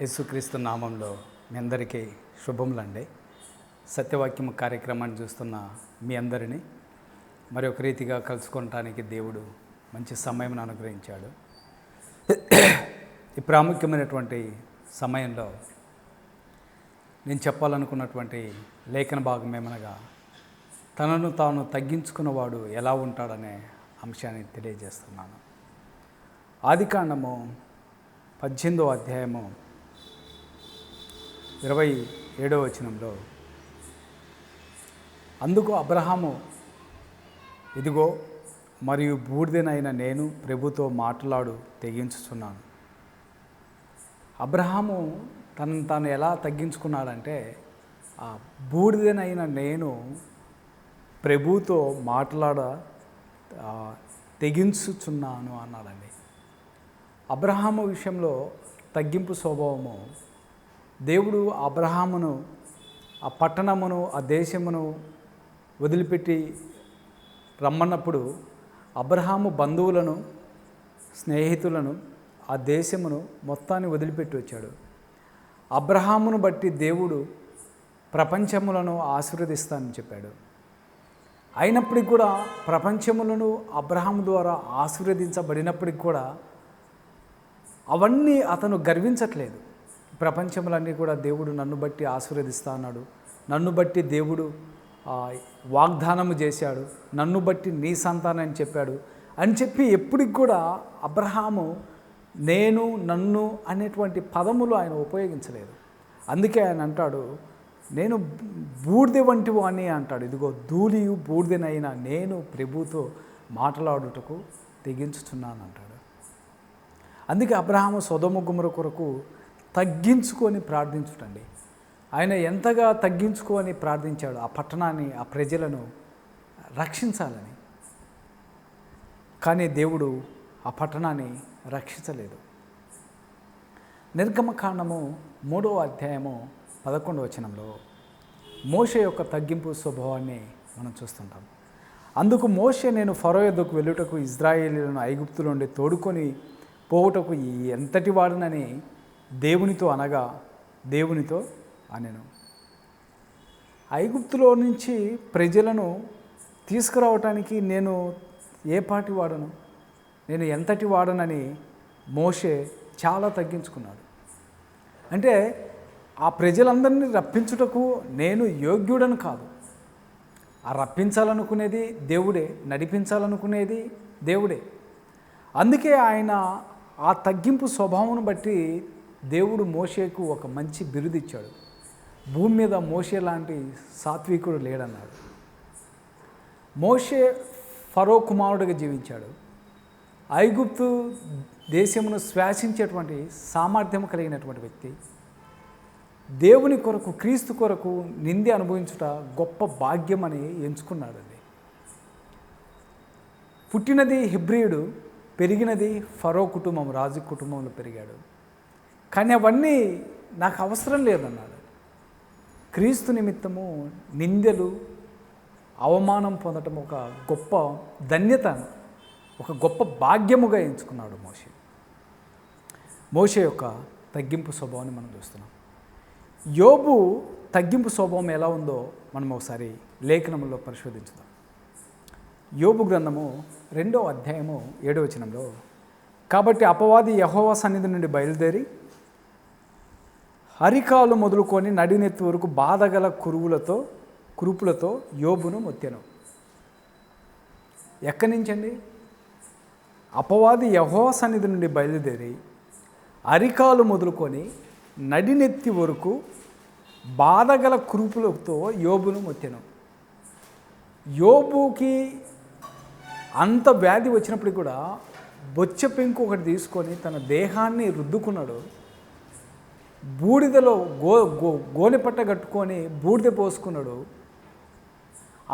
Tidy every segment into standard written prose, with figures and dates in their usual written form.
యేసుక్రీస్తు నామంలో మీ అందరికీ శుభములండి. సత్యవాక్యం కార్యక్రమాన్ని చూస్తున్న మీ అందరినీ మరి ఒక రీతిగా కలుసుకోవటానికి దేవుడు మంచి సమయం అనుగ్రహించాడు. ఈ ప్రాముఖ్యమైనటువంటి సమయంలో నేను చెప్పాలనుకున్నటువంటి లేఖన భాగం ఏమనగా, తనను తాను తగ్గించుకున్నవాడు ఎలా ఉంటాడనే అంశాన్ని తెలియజేస్తున్నాను. ఆదికాండము 18వ అధ్యాయము 27వ వచనంలో, అందుకు అబ్రహాము, ఇదిగో మరియు బూడిదనైన నేను ప్రభుతో మాట్లాడు తెగించుచున్నాను. అబ్రహాము తనను తాను ఎలా తగ్గించుకున్నాడంటే, ఆ బూడిదనైన నేను ప్రభుతో తెగించుచున్నాను అన్నాడండి. అబ్రహాము విషయంలో తగ్గింపు స్వభావము, దేవుడు అబ్రహామును ఆ పట్టణమును ఆ దేశమును వదిలిపెట్టి రమ్మన్నప్పుడు అబ్రహాము బంధువులను స్నేహితులను ఆ దేశమును మొత్తాన్ని వదిలిపెట్టి వచ్చాడు. అబ్రహామును బట్టి దేవుడు ప్రపంచములను ఆశీర్వదిస్తానని చెప్పాడు. అయినప్పటికీ కూడా ప్రపంచములను అబ్రహాము ద్వారా ఆశీర్వదించబడినప్పటికి కూడా అవన్నీ అతను గర్వించట్లేదు. ప్రపంచములన్నీ కూడా దేవుడు నన్ను బట్టి ఆశీర్వదిస్తా అన్నాడు, నన్ను బట్టి దేవుడు వాగ్దానము చేశాడు, నన్ను బట్టి నీ సంతానం అని చెప్పాడు అని చెప్పి ఎప్పటికి కూడా అబ్రహాము నేను నన్ను అనేటువంటి పదములు ఆయన ఉపయోగించలేదు. అందుకే ఆయన అంటాడు, నేను బూడిద వంటి వాణ్ణి అంటాడు. ఇదిగో ధూళియు బూడిదనైన నేను ప్రభుతో మాట్లాడుటకు తెగించుచున్నాను అంటాడు. అందుకే అబ్రహాము సొదొమ గొమొర్రా కొరకు తగ్గించుకొని ప్రార్థించుటండి. ఆయన ఎంతగా తగ్గించుకొని ప్రార్థించాడు, ఆ పట్టణాన్ని ఆ ప్రజలను రక్షించాలని. కానీ దేవుడు ఆ పట్టణాన్ని రక్షించలేదు. నిర్గమకాండము 3వ అధ్యాయము 11వ వచనంలో మోషే యొక్క తగ్గింపు స్వభావాన్ని మనం చూస్తుంటాం. అందుకు మోషే, నేను ఫరో యొద్దకు వెళ్ళుటకు ఇజ్రాయేలీలను ఐగుప్తులో నుండి తోడుకొని పోవుటకు ఎంతటి వాడునని దేవునితో అనగా, దేవునితో అనెను. ఐగుప్తులో నుంచి ప్రజలను తీసుకురావటానికి నేను ఏ పాటి వాడను, నేను ఎంతటి వాడనని మోషే చాలా తగ్గించుకున్నాడు. అంటే ఆ ప్రజలందరినీ రప్పించుటకు నేను యోగ్యుడను కాదు. ఆ రప్పించాలనుకునేది దేవుడే, నడిపించాలనుకునేది దేవుడే. అందుకే ఆయన ఆ తగ్గింపు స్వభావం బట్టి దేవుడు మోషేకు ఒక మంచి బిరుదు ఇచ్చాడు. భూమి మీద మోషే లాంటి సాత్వికుడు లేడన్నాడు. మోషే ఫరో కుమారుడిగా జీవించాడు. ఐగుప్తు దేశమును శ్వాసించేటువంటి సామర్థ్యం కలిగినటువంటి వ్యక్తి. దేవుని కొరకు, క్రీస్తు కొరకు నింద అనుభవించుట గొప్ప భాగ్యం అని ఎంచుకున్నాడండి. పుట్టినది హెబ్రీయుడు, పెరిగినది ఫరో కుటుంబం, రాజు కుటుంబంలో పెరిగాడు. కానీ అవన్నీ నాకు అవసరం లేదన్నాడు. క్రీస్తు నిమిత్తము నిందలు, అవమానం పొందటం ఒక గొప్ప ధన్యత, ఒక గొప్ప భాగ్యముగా ఎంచుకున్నాడు మోషే. మోషే యొక్క తగ్గింపు స్వభావాన్ని మనం చూస్తున్నాం. యోబు తగ్గింపు స్వభావం ఎలా ఉందో మనం ఒకసారి లేఖనంలో పరిశోధించుదాం. యోబు గ్రంథము 2వ అధ్యాయము 7వ వచనంలో, కాబట్టి అపవాది యెహోవా సన్నిధి నుండి బయలుదేరి అరికాలు మొదలుకొని నడినెత్తి వరకు బాధగల కురుపులతో యోబును మొత్తెను. ఎక్కడి నుంచండి? అపవాది యెహోవా సన్నిధి నుండి బయలుదేరి అరికాలు మొదలుకొని నడినెత్తి వరకు బాధగల కురుపులతో యోబును మొత్తెను. యోబుకి అంత వ్యాధి వచ్చినప్పటికీ కూడా బొచ్చ పెంకు ఒకటి తీసుకొని తన దేహాన్ని రుద్దుకున్నాడు. బూడిదలో గోనె పట్ట కట్టుకొని బూడిద పోసుకున్నాడు.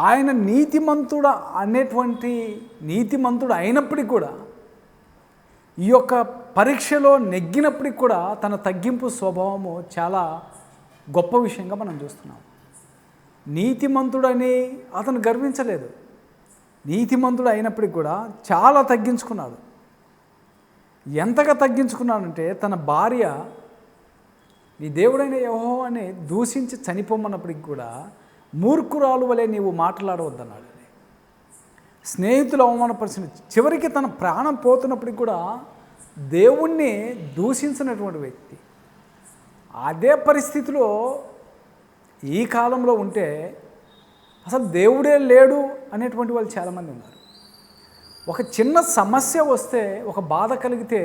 ఆయన నీతిమంతుడు అయినప్పటికీ కూడా, ఈ యొక్క పరీక్షలో నెగ్గినప్పటికి కూడా తన తగ్గింపు స్వభావము చాలా గొప్ప విషయంగా మనం చూస్తున్నాం. నీతిమంతుడని అతను గర్వించలేదు. నీతిమంతుడు అయినప్పటికి కూడా చాలా తగ్గించుకున్నాడు. ఎంతగా తగ్గించుకున్నాడంటే, తన భార్య నీ దేవుడైన యెహోవాని దూషించి చనిపోమన్నప్పటికి కూడా మూర్ఖురాలు వలె నీవు మాట్లాడవద్దన్నాడు. స్నేహితులు అవమానపరిచిన చివరికి తన ప్రాణం పోతున్నప్పటికి కూడా దేవుణ్ణి దూషించినటువంటి వ్యక్తి. అదే పరిస్థితిలో ఈ కాలంలో ఉంటే అసలు దేవుడే లేడు అనేటువంటి వాళ్ళు చాలామంది ఉన్నారు. ఒక చిన్న సమస్య వస్తే, ఒక బాధ కలిగితే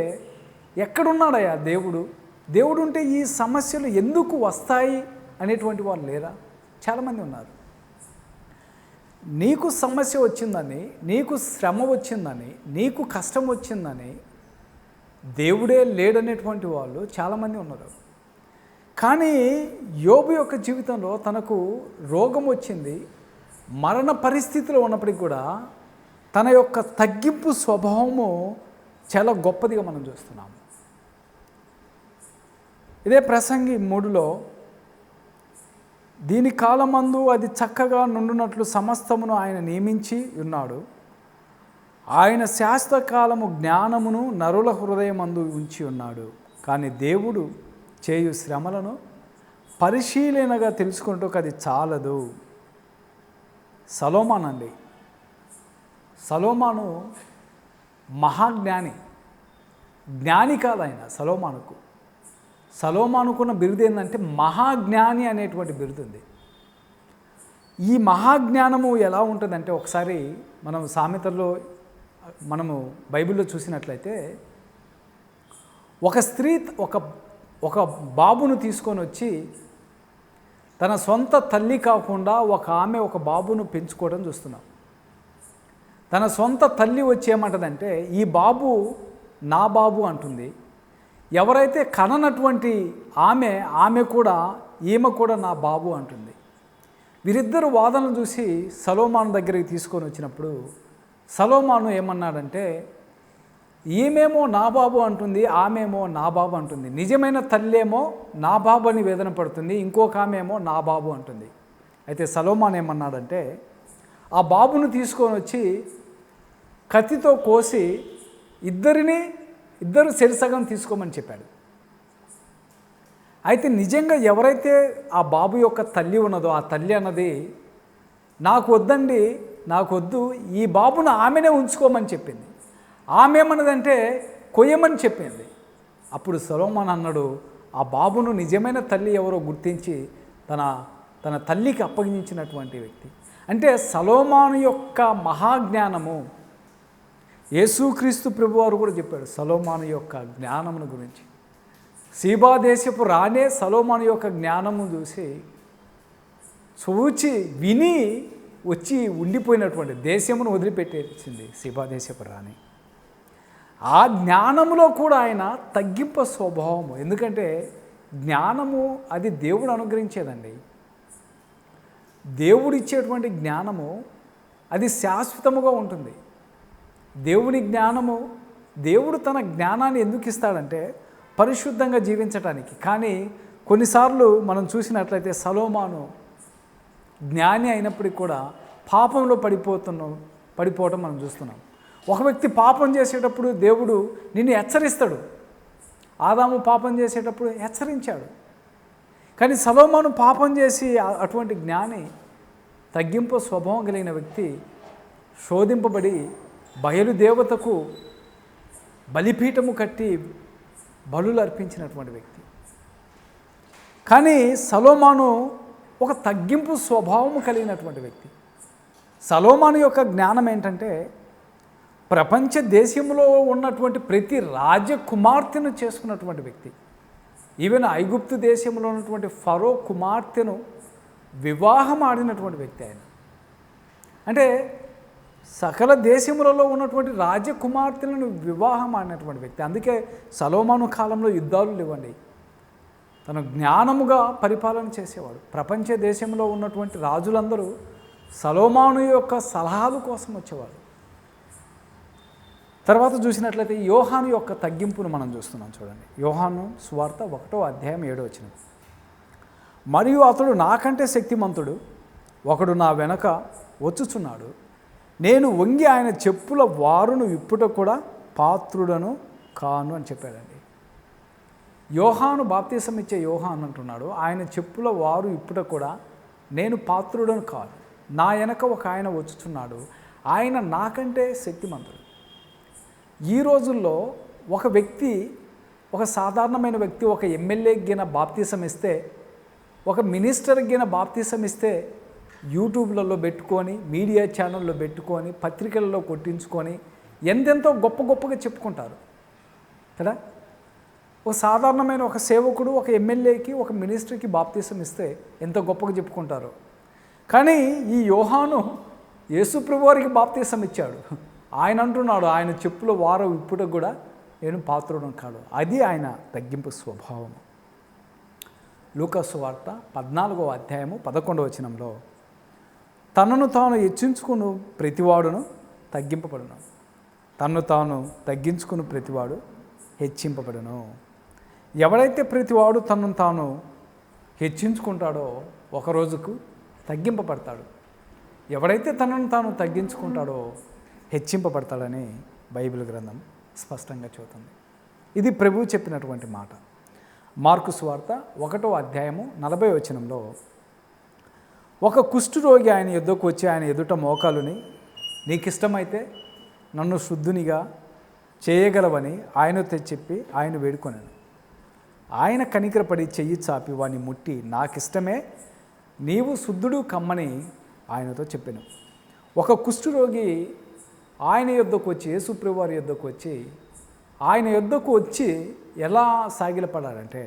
ఎక్కడున్నాడయ్యా దేవుడు, దేవుడు ఉంటే ఈ సమస్యలు ఎందుకు వస్తాయి అనేటువంటి వాళ్ళు లేరా? చాలామంది ఉన్నారు. నీకు సమస్య వచ్చిందని, నీకు శ్రమ వచ్చిందని, నీకు కష్టం వచ్చిందని దేవుడే లేడనేటువంటి వాళ్ళు చాలామంది ఉన్నారు. కానీ యోబు యొక్క జీవితంలో తనకు రోగం వచ్చింది, మరణ పరిస్థితిలో ఉన్నప్పటికీ కూడా తన యొక్క తగ్గింపు స్వభావము చాలా గొప్పదిగా మనం చూస్తున్నాము. ఇదే ప్రసంగి 3లో దీని కాలమందు అది చక్కగా నుండునట్లు సమస్తమును ఆయన నియమించి ఉన్నాడు. ఆయన శాశ్వతకాలము జ్ఞానమును నరుల హృదయమందు ఉంచి ఉన్నాడు. కానీ దేవుడు చేయు శ్రమలను పరిశీలనగా తెలుసుకుంటూ అది చాలదు. సొలొమోను అండి, సొలొమోను మహాజ్ఞాని, జ్ఞాని కాదు ఆయన. సొలొమోనుకున్న బిరుదు ఏంటంటే మహాజ్ఞాని అనేటువంటి బిరుదు ఉంది. ఈ మహాజ్ఞానము ఎలా ఉంటుందంటే, ఒకసారి మనం సామెతల్లో మనము బైబిల్లో చూసినట్లయితే ఒక స్త్రీ ఒక బాబును తీసుకొని వచ్చి తన సొంత తల్లి కాకుండా ఒక బాబును పెంచుకోవడం చూస్తున్నాం. తన సొంత తల్లి వచ్చి ఏమంటుందంటే ఈ బాబు నా బాబు అంటుంది. ఎవరైతే కననటువంటి ఈమె కూడా నా బాబు అంటుంది. వీరిద్దరు వాదనలు చూసి సొలొమోను దగ్గరికి తీసుకొని వచ్చినప్పుడు సొలొమోను ఏమన్నాడంటే, ఈమెమో నా బాబు అంటుంది, ఆమెమో నా బాబు అంటుంది. నిజమైన తల్లేమో నా బాబు అని వేదన పడుతుంది, ఇంకొక ఆమెమో నా బాబు అంటుంది. అయితే సొలొమోను ఏమన్నాడంటే, ఆ బాబును తీసుకొని వచ్చి కత్తితో కోసి ఇద్దరు సెరిసగం తీసుకోమని చెప్పాడు. అయితే నిజంగా ఎవరైతే ఆ బాబు యొక్క తల్లి ఉన్నదో, ఆ తల్లి అన్నది నాకు వద్దు, ఈ బాబును ఆమెనే ఉంచుకోమని చెప్పింది. ఆమె ఏమన్నదంటే కొయ్యమని చెప్పింది. అప్పుడు సొలొమోను అన్నాడు, ఆ బాబును నిజమైన తల్లి ఎవరో గుర్తించి తన తల్లికి అప్పగించినటువంటి వ్యక్తి. అంటే సొలొమోను యొక్క మహాజ్ఞానము యేసుక్రీస్తు ప్రభువారు కూడా చెప్పాడు సొలొమోను యొక్క జ్ఞానమును గురించి. సీబా దేశపు రాణే సొలొమోను యొక్క జ్ఞానము చూచి విని వచ్చి ఉండిపోయినటువంటి దేశమును వదిలిపెట్టేసింది సీబా దేశపు రాణి. ఆ జ్ఞానములో కూడా ఆయన తగ్గింపు స్వభావము. ఎందుకంటే జ్ఞానము అది దేవుడు అనుగ్రహించేదండి. దేవుడు ఇచ్చేటువంటి జ్ఞానము అది శాశ్వతముగా ఉంటుంది. దేవుని జ్ఞానము, దేవుడు తన జ్ఞానాన్ని ఎందుకు ఇస్తాడంటే పరిశుద్ధంగా జీవించటానికి. కానీ కొన్నిసార్లు మనం చూసినట్లయితే సొలొమోను జ్ఞాని అయినప్పటికీ కూడా పాపంలో పడిపోవటం మనం చూస్తున్నాం. ఒక వ్యక్తి పాపం చేసేటప్పుడు దేవుడు నిన్ను హెచ్చరిస్తాడు. ఆదాము పాపం చేసేటప్పుడు హెచ్చరించాడు. కానీ సొలొమోను పాపం చేసి అటువంటి జ్ఞాని, తగ్గింపు స్వభావం కలిగిన వ్యక్తి శోధింపబడి బయలుదేవతకు బలిపీఠము కట్టి బలులు అర్పించినటువంటి వ్యక్తి. కానీ సొలొమోను ఒక తగ్గింపు స్వభావము కలిగినటువంటి వ్యక్తి. సొలొమోను యొక్క జ్ఞానం ఏంటంటే ప్రపంచ దేశంలో ఉన్నటువంటి ప్రతి రాజకుమార్తెను చేసుకున్నటువంటి వ్యక్తి. ఈవెన్ ఐగుప్తు దేశంలో ఉన్నటువంటి ఫరో కుమార్తెను వివాహం ఆడినటువంటి వ్యక్తి ఆయన. అంటే సకల దేశములలో ఉన్నటువంటి రాజకుమార్తెలను వివాహం ఆడినటువంటి వ్యక్తి. అందుకే సొలొమోను కాలంలో యుద్ధాలు లేవండి. తన జ్ఞానముగా పరిపాలన చేసేవాడు. ప్రపంచ దేశంలో ఉన్నటువంటి రాజులందరూ సొలొమోను యొక్క సలహాల కోసం వచ్చేవారు. తర్వాత చూసినట్లయితే యోహాను యొక్క తగ్గింపును మనం చూస్తున్నాం. చూడండి, యోహాను సువార్త 1వ అధ్యాయం 7వ వచనం. మరియు అతడు నాకంటే శక్తిమంతుడు ఒకడు నా వెనక వచ్చుచున్నాడు, నేను వంగి ఆయన చెప్పుల వారును విప్పుట కూడా పాత్రుడను కాను అని చెప్పాడండి. యోహాను బాప్తీసం ఇచ్చే యోహాను అంటున్నాడు, ఆయన చెప్పుల వారు ఇప్పుడు కూడా నేను పాత్రుడను కాదు, నా వెనక ఒక ఆయన వచ్చుచున్నాడు, ఆయన నాకంటే శక్తిమంతుడు. ఈ రోజుల్లో ఒక వ్యక్తి, ఒక సాధారణమైన వ్యక్తి ఒక ఎమ్మెల్యేకి గిన బాప్తీసం ఇస్తే, ఒక మినిస్టర్కి గిన బాప్తీసం ఇస్తే యూట్యూబ్లలో పెట్టుకొని, మీడియా ఛానల్లో పెట్టుకొని, పత్రికలలో కొట్టించుకొని ఎంతెంతో గొప్ప గొప్పగా చెప్పుకుంటారు కదా. ఒక సాధారణమైన ఒక సేవకుడు ఒక ఎమ్మెల్యేకి, ఒక మినిస్టర్కి బాప్తీసం ఇస్తే ఎంత గొప్పగా చెప్పుకుంటారు. కానీ ఈ యోహాను యేసుప్రభు వారికి బాప్తీసం ఇచ్చాడు. ఆయన అంటున్నాడు, ఆయన చెప్పుల వారు ఇప్పుడు కూడా నేను పాత్రుడను కాదు. అది ఆయన తగ్గింపు స్వభావం. లూకా సువార్త 14వ అధ్యాయము 11వ వచనంలో, తనను తాను హెచ్చించుకుని ప్రతివాడును తగ్గింపబడును, తనను తాను తగ్గించుకుని ప్రతివాడు హెచ్చింపబడును. ఎవడైతే ప్రతివాడు తనను తాను హెచ్చించుకుంటాడో ఒక రోజుకు తగ్గింపబడతాడు. ఎవడైతే తనను తాను తగ్గించుకుంటాడో హెచ్చింపబడతాడని బైబిల్ గ్రంథం స్పష్టంగా చెబుతుంది. ఇది ప్రభువు చెప్పినటువంటి మాట. మార్కు సువార్త 1వ అధ్యాయము 40వ వచనంలో, ఒక కుష్ఠరోగి ఆయన ఎదుటకు వచ్చి ఆయన ఎదుట మోకాలుని, నీకు ఇష్టమైతే నన్ను శుద్ధునిగా చేయగలవని ఆయనతో చెప్పి ఆయన వేడుకొనాను. ఆయన కనికరపడి చెయ్యి చాపి వాని ముట్టి, నాకిష్టమే, నీవు శుద్ధుడు కమ్మని ఆయనతో చెప్పాను. ఒక కుష్ఠరోగి ఆయన యొద్దకు వచ్చి, యేసుప్రభు వారి యొద్దకు వచ్చి, ఆయన యొద్దకు వచ్చి ఎలా సాగిలపడాలంటే,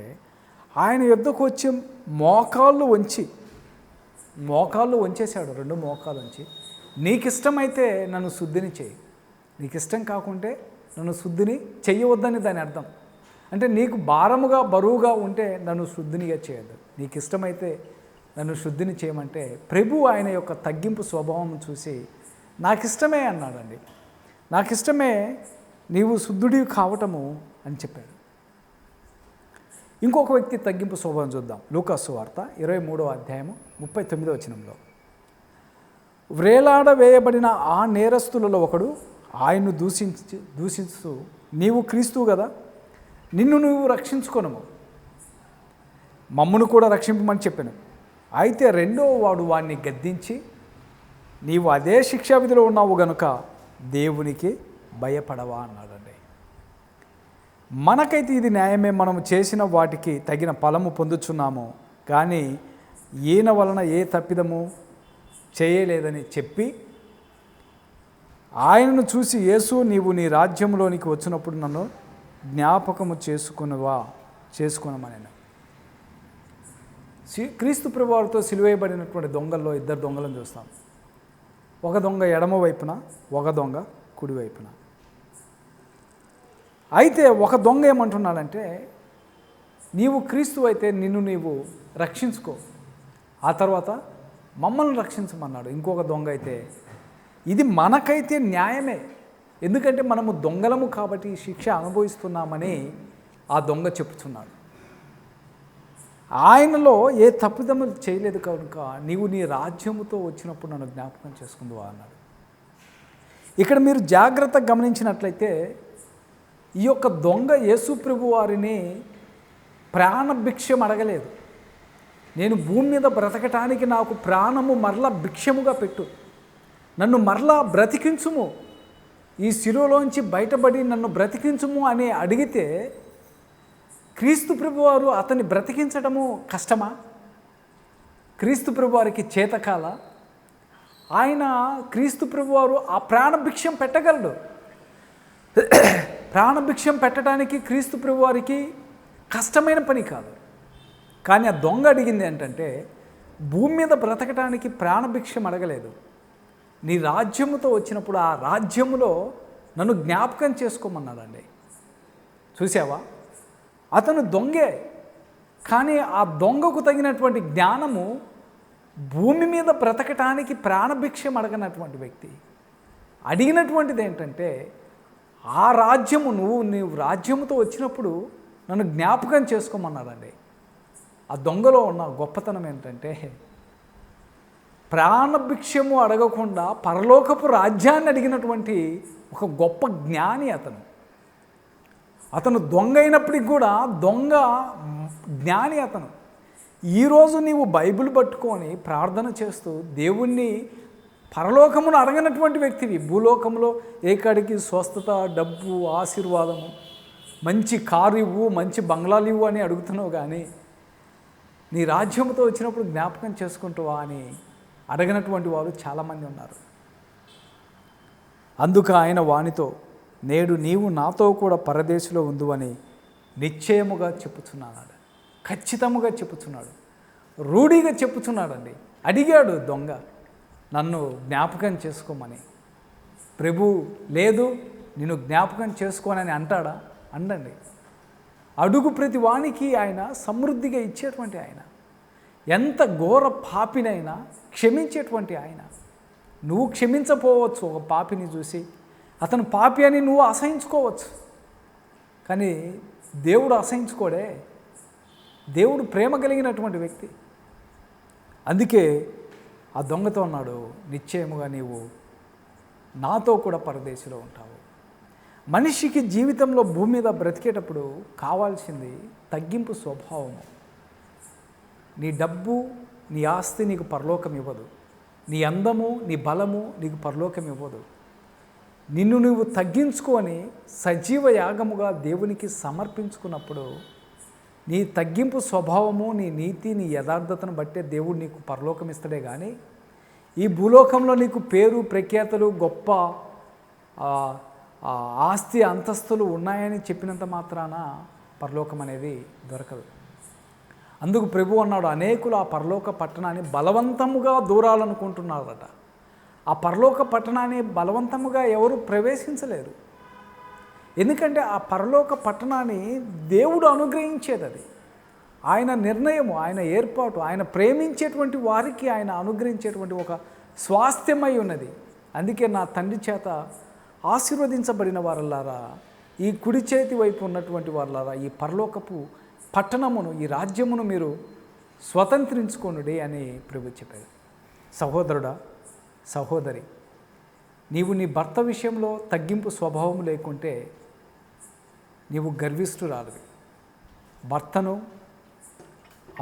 ఆయన యొద్దకు వచ్చి మోకాళ్ళు వంచేశాడు, 2 మోకాలు వంచి, నీకు ఇష్టమైతే నన్ను శుద్ధిని చేయి, నీకు ఇష్టం కాకుంటే నన్ను శుద్ధిని చెయ్యవద్దని దాని అర్థం. అంటే నీకు భారముగా బరువుగా ఉంటే నన్ను శుద్ధినిగా చేయొద్దు, నీకు ఇష్టమైతే నన్ను శుద్ధిని చేయమంటే, ప్రభు ఆయన యొక్క తగ్గింపు స్వభావం చూసి నాకు ఇష్టమే అన్నాడండి. నాకు ఇష్టమే నీవు శుద్ధుడివి కావటము అని చెప్పాడు. ఇంకొక వ్యక్తి తగ్గింపు స్వభావం చూద్దాం. లూకా సువార్త 23వ అధ్యాయము 39వ వచనంలో, వ్రేలాడ వేయబడిన ఆ నేరస్తులలో ఒకడు ఆయన్ను దూషిస్తూ నీవు క్రీస్తువు కదా, నిన్ను నువ్వు రక్షించుకొనుము, మమ్మును కూడా రక్షింపమని చెప్పాను. అయితే రెండవ వాడు వాడిని గద్దించి, నీవు అదే శిక్షా విధిలో ఉన్నావు గనుక దేవునికి భయపడవా అన్నాడండి. మనకైతే ఇది న్యాయమే, మనము చేసిన వాటికి తగిన ఫలము పొందుచున్నాము, కానీ ఈయన వలన ఏ తప్పిదము చేయలేదని చెప్పి ఆయనను చూసి, యేసు నీవు నీ రాజ్యంలోనికి వచ్చినప్పుడు నన్ను జ్ఞాపకము చేసుకునమని. క్రీస్తు ప్రభువారితో సిలువేయబడినటువంటి దొంగల్లో 2 దొంగలను చూస్తాం. ఒక దొంగ ఎడమ వైపున, ఒక దొంగ కుడివైపున. అయితే ఒక దొంగ ఏమంటున్నాడంటే, నీవు క్రీస్తు అయితే నిన్ను నీవు రక్షించుకో, ఆ తర్వాత మమ్మల్ని రక్షించమన్నాడు. ఇంకొక దొంగ అయితే, ఇది మనకైతే న్యాయమే, ఎందుకంటే మనము దొంగలము కాబట్టి శిక్ష అనుభవిస్తున్నామని ఆ దొంగ చెప్తున్నాడు. ఆయనలో ఏ తప్పిదములు చేయలేదు కనుక నీవు నీ రాజ్యముతో వచ్చినప్పుడు నన్ను జ్ఞాపకం చేసుకుందువా అన్నాడు. ఇక్కడ మీరు జాగ్రత్తగా గమనించినట్లయితే, ఈ యొక్క దొంగ యేసుప్రభు వారిని ప్రాణభిక్షం అడగలేదు. నేను భూమి మీద బ్రతకటానికి నాకు ప్రాణము మరలా భిక్షముగా పెట్టు, నన్ను మరలా బ్రతికించుము, ఈ శిలువలోంచి బయటపడి నన్ను బ్రతికించుము అని అడిగితే, క్రీస్తు ప్రభువారు అతన్ని బ్రతికించడము కష్టమా? క్రీస్తు ప్రభువారికి చేతకాల? ఆయన క్రీస్తు ప్రభువారు ఆ ప్రాణభిక్షం పెట్టగలడు. ప్రాణభిక్షం పెట్టడానికి క్రీస్తు ప్రభువారికి కష్టమైన పని కాదు. కానీ ఆ దొంగ అడిగింది ఏంటంటే, భూమి మీద బ్రతకటానికి ప్రాణభిక్షం అడగలేదు, నీ రాజ్యముతో వచ్చినప్పుడు ఆ రాజ్యములో నన్ను జ్ఞాపకం చేసుకోమన్నాడండి. చూసావా, అతను దొంగే, కానీ ఆ దొంగకు తగినటువంటి జ్ఞానము భూమి మీద బ్రతకటానికి ప్రాణభిక్షం అడగనటువంటి వ్యక్తి అడిగినటువంటిది ఏంటంటే, ఆ రాజ్యము నీవు రాజ్యముతో వచ్చినప్పుడు నన్ను జ్ఞాపకం చేసుకోమన్నాడండి. ఆ దొంగలో ఉన్న గొప్పతనం ఏంటంటే, ప్రాణభిక్షము అడగకుండా పరలోకపు రాజ్యాన్ని అడిగినటువంటి ఒక గొప్ప జ్ఞాని అతను. అతను దొంగ అయినప్పటికి కూడా దొంగ జ్ఞాని అతను. ఈరోజు నీవు బైబిల్ పట్టుకొని ప్రార్థన చేస్తూ దేవుణ్ణి పరలోకమును అడగనటువంటి వ్యక్తివి, భూలోకంలో ఏకాడికి స్వస్థత, డబ్బు, ఆశీర్వాదము, మంచి కారు ఇవ్వు, మంచి బంగ్లాలు ఇవ్వు అని అడుగుతున్నావు, కానీ నీ రాజ్యంతో వచ్చినప్పుడు జ్ఞాపకం చేసుకుంటావా అని అడగనటువంటి వారు చాలామంది ఉన్నారు. అందుకు ఆయన వానితో, నేడు నీవు నాతో కూడా పరదేశంలో ఉందువని నిశ్చయముగా చెప్పుచున్నాడు, ఖచ్చితముగా చెప్పుచున్నాడు, రూఢిగా చెప్పుచున్నాడండి. అడిగాడు దొంగ, నన్ను జ్ఞాపకం చేసుకోమని. ప్రభు లేదు నిన్ను జ్ఞాపకం చేసుకోనని అంటాడా? అండండి. అడుగు ప్రతి వానికి ఆయన సమృద్ధిగా ఇచ్చేటువంటి ఆయన, ఎంత ఘోర పాపినైనా క్షమించేటువంటి ఆయన. నువ్వు క్షమించపోవచ్చు ఒక పాపిని చూసి, అతను పాపి అని నువ్వు అసహించుకోవచ్చు, కానీ దేవుడు అసహించుకోడే. దేవుడు ప్రేమ కలిగినటువంటి వ్యక్తి. అందుకే ఆ దొంగతో అన్నాడు, నిశ్చయముగా నీవు నాతో కూడా పరదేశంలో ఉంటావు. మనిషికి జీవితంలో భూమి మీద బ్రతికేటప్పుడు కావాల్సింది తగ్గింపు స్వభావము. నీ డబ్బు, నీ ఆస్తి నీకు పరలోకం ఇవ్వదు, నీ అందము, నీ బలము నీకు పరలోకం ఇవ్వదు. నిన్ను నువ్వు తగ్గించుకొని సజీవ యాగముగా దేవునికి సమర్పించుకున్నప్పుడు నీ తగ్గింపు స్వభావము, నీ నీతి, నీ యథార్థతను బట్టే దేవుడు నీకు పరలోకం ఇస్తాడే. కానీ ఈ భూలోకంలో నీకు పేరు, ప్రఖ్యాతలు, గొప్ప ఆస్తి, అంతస్తులు ఉన్నాయని చెప్పినంత మాత్రాన పరలోకం అనేది దొరకదు. అందుకు ప్రభు అన్నాడు, అనేకులు ఆ పరలోక పట్టణాన్ని బలవంతముగా దూరాలనుకుంటున్నారట. ఆ పరలోక పట్టణాన్ని బలవంతముగా ఎవరు ప్రవేశించలేరు. ఎందుకంటే ఆ పరలోక పట్టణాన్ని దేవుడు అనుగ్రహించేది, అది ఆయన నిర్ణయము, ఆయన ఏర్పాటు, ఆయన ప్రేమించేటువంటి వారికి ఆయన అనుగ్రహించేటువంటి ఒక స్వాస్థ్యమై ఉన్నది. అందుకే నా తండ్రి చేత ఆశీర్వదించబడిన వారలారా, ఈ కుడి చేతి వైపు ఉన్నటువంటి వారలారా, ఈ పరలోకపు పట్టణమును, ఈ రాజ్యమును మీరు స్వతంత్రించుకోనుడి అని ప్రభు చెప్పారు. సహోదరుడా, సహోదరి, నీవు నీ భర్త విషయంలో తగ్గింపు స్వభావం లేకుంటే నీవు గర్విష్ఠురాలివి. భర్తను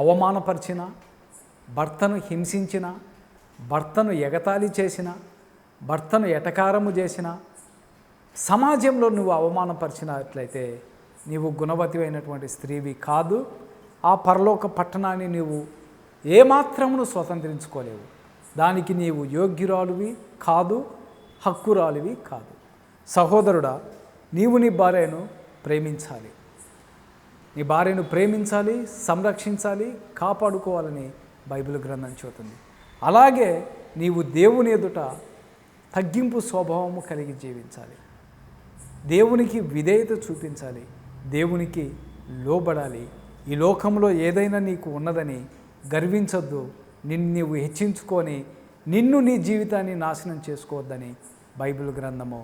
అవమానపరిచిన, భర్తను హింసించిన, భర్తను ఎగతాళి చేసిన, భర్తను ఎటకారము చేసిన, సమాజంలో నువ్వు అవమానపరిచినట్లయితే నీవు గుణవతి అయినటువంటి స్త్రీవి కాదు. ఆ పరలోక పట్టణాన్ని నీవు ఏమాత్రమును స్వతంత్రించుకోలేవు. దానికి నీవు యోగ్యురాలువి కాదు, హక్కురాలివి కాదు. సహోదరుడా, నీవు నీ భార్యను ప్రేమించాలి. నీ భార్యను ప్రేమించాలి, సంరక్షించాలి, కాపాడుకోవాలని బైబిల్ గ్రంథం చెబుతుంది. అలాగే నీవు దేవుని ఎదుట తగ్గింపు స్వభావము కలిగి జీవించాలి, దేవునికి విధేయత చూపించాలి, దేవునికి లోబడాలి. ఈ లోకంలో ఏదైనా నీకు ఉన్నదని గర్వించొద్దు. నిన్ను నీవు హెచ్చించుకొని నిన్ను, నీ జీవితాన్ని నాశనం చేసుకోవద్దని బైబిల్ గ్రంథము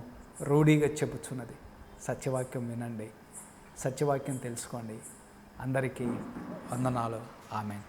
రూఢిగా చెప్పుచున్నది. సత్యవాక్యం వినండి, సత్యవాక్యం తెలుసుకోండి. అందరికీ వందనాలు. ఆమేన్.